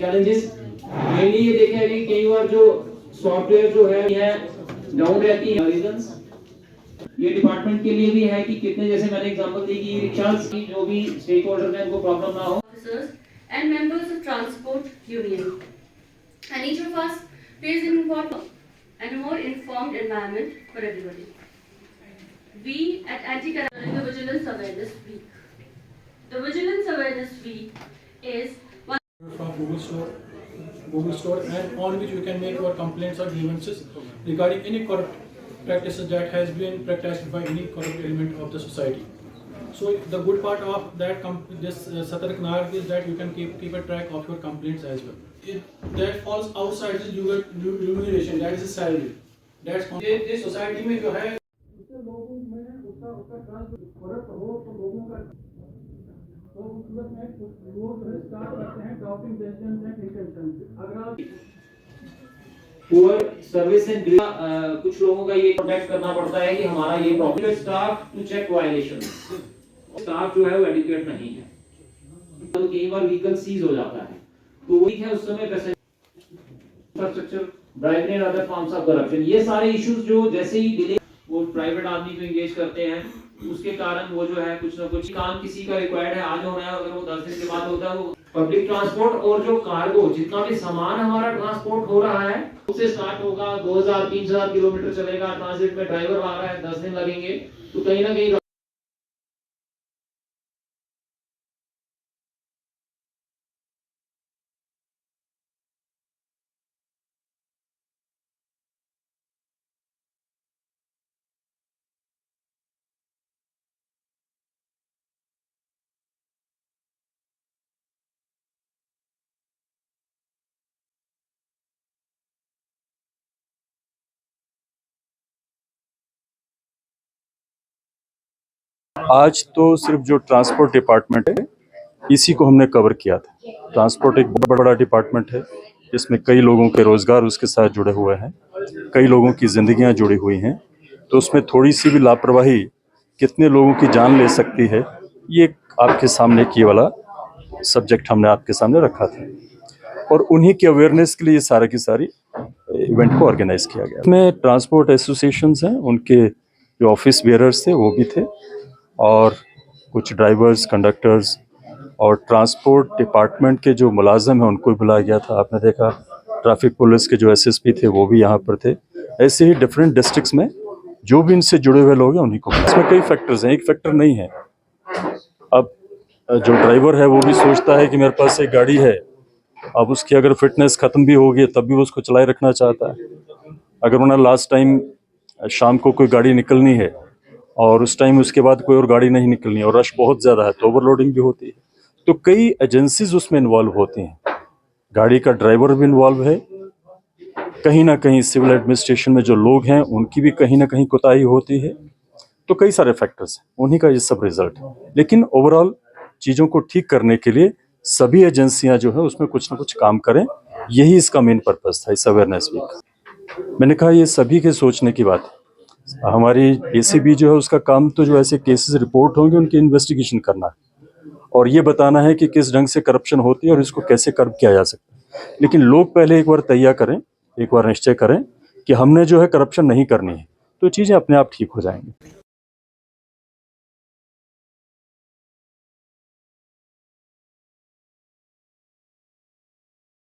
Challenges mainly ये देखे हैं कि कई बार जो सॉफ्टवेयर जो है डाउन रहती है रीजंस ये डिपार्टमेंट के लिए भी है कि कितने, जैसे मैंने एग्जांपल दी कि रिक्शास की जो भी स्टेक होल्डर हैं उनको प्रॉब्लम ना हो। And members of transport union, and each of us plays an important and a more informed environment for everybody. We at Anti-Corruption the Vigilance Awareness Week. The Vigilance Awareness Week is one from Google Store, and on which you can make your complaints or grievances regarding any corrupt practices that has been practiced by any corrupt element of the society. So the good part of that this Satark Nark is that you can keep a track of your complaints as well. That falls outside the remuneration, that is a salary. That's this society में जो है उससे लोगों में उसका फर्क हो तो लोगों का तो उस वक्त में लोग जो है स्टार्ट करते हैं ड्रॉपिंग डिस्टेंस एंड इंटेंशन। अगर आप पुअर सर्विस एंड कुछ लोगों का ये कॉन्टेक्ट करना पड़ता है कि हमारा ये problem staff to check violation, staff जो है वो एडुकेट नहीं है, तो कई बार व्हीकल सीज हो जाता है, तो वही है उस समय पैसे infrastructure bribery and other forms of corruption, ये सारे इश्यूज जो जैसे ही डिले वो प्राइवेट आदमी को एंगेज करते हैं उसके कारण वो जो है कुछ ना कुछ काम किसी का रिक्वायर्ड है आज होना है, अगर वो 10 दिन के बाद होता है वो पब्लिक ट्रांसपोर्ट और जो कार्गो जितना भी सामान हमारा ट्रांसपोर्ट हो रहा है उससे स्टार्ट होगा 2000-3000 किलोमीटर चलेगा, ट्रांजिट में ड्राइवर आ रहा है 10 दिन लगेंगे, तो कहीं ना कहीं आज तो सिर्फ जो ट्रांसपोर्ट डिपार्टमेंट है इसी को हमने कवर किया था। ट्रांसपोर्ट एक बहुत बड़ा डिपार्टमेंट है जिसमें कई लोगों के रोजगार उसके साथ जुड़े हुए हैं, कई लोगों की जिंदगियां जुड़ी हुई हैं, तो उसमें थोड़ी सी भी लापरवाही कितने लोगों की जान ले सकती है, ये आपके सामने की वाला सब्जेक्ट हमने आपके सामने रखा था और उन्हीं की अवेयरनेस के लिए सारा की सारी इवेंट को ऑर्गेनाइज किया गया। इसमें ट्रांसपोर्ट एसोसिएशंस हैं, उनके जो ऑफिस बेयरर्स थे वो भी थे और कुछ ड्राइवर्स, कंडक्टर्स और ट्रांसपोर्ट डिपार्टमेंट के जो मुलाजिम हैं उनको भी बुलाया गया था। आपने देखा ट्रैफिक पुलिस के जो एसएसपी थे वो भी यहाँ पर थे। ऐसे ही डिफरेंट डिस्ट्रिक्ट्स में जो भी इनसे जुड़े हुए लोग हैं उन्हीं को। इसमें कई फैक्टर्स हैं, एक फैक्टर नहीं है। अब जो ड्राइवर है वो भी सोचता है कि मेरे पास एक गाड़ी है, अब उसकी अगर फिटनेस ख़त्म भी होगी तब भी वो उसको चलाए रखना चाहता है। अगर उन्हें लास्ट टाइम शाम को कोई गाड़ी निकलनी है और उस टाइम उसके बाद कोई और गाड़ी नहीं निकलनी और रश बहुत ज़्यादा है तो ओवरलोडिंग भी होती है, तो कई एजेंसीज उसमें इन्वॉल्व होती हैं। गाड़ी का ड्राइवर भी इन्वॉल्व है, कहीं ना कहीं सिविल एडमिनिस्ट्रेशन में जो लोग हैं उनकी भी कहीं ना कहीं कोताही होती है, तो कई सारे फैक्टर्स हैं, उन्हीं का ये सब रिजल्ट है। लेकिन ओवरऑल चीज़ों को ठीक करने के लिए सभी एजेंसियां जो है उसमें कुछ ना कुछ काम करें, यही इसका मेन पर्पस था इस अवेयरनेस वीक। मैंने कहा ये सभी के सोचने की बात है। हमारी एसीबी जो है उसका काम तो जो ऐसे केसेस रिपोर्ट होंगे उनकी इन्वेस्टिगेशन करना है और ये बताना है कि किस ढंग से करप्शन होती है और इसको कैसे कर्ब किया जा सकता है। लेकिन लोग पहले एक बार तैयार करें, एक बार निश्चय करें कि हमने जो है करप्शन नहीं करनी है, तो चीज़ें अपने आप ठीक हो जाएंगी।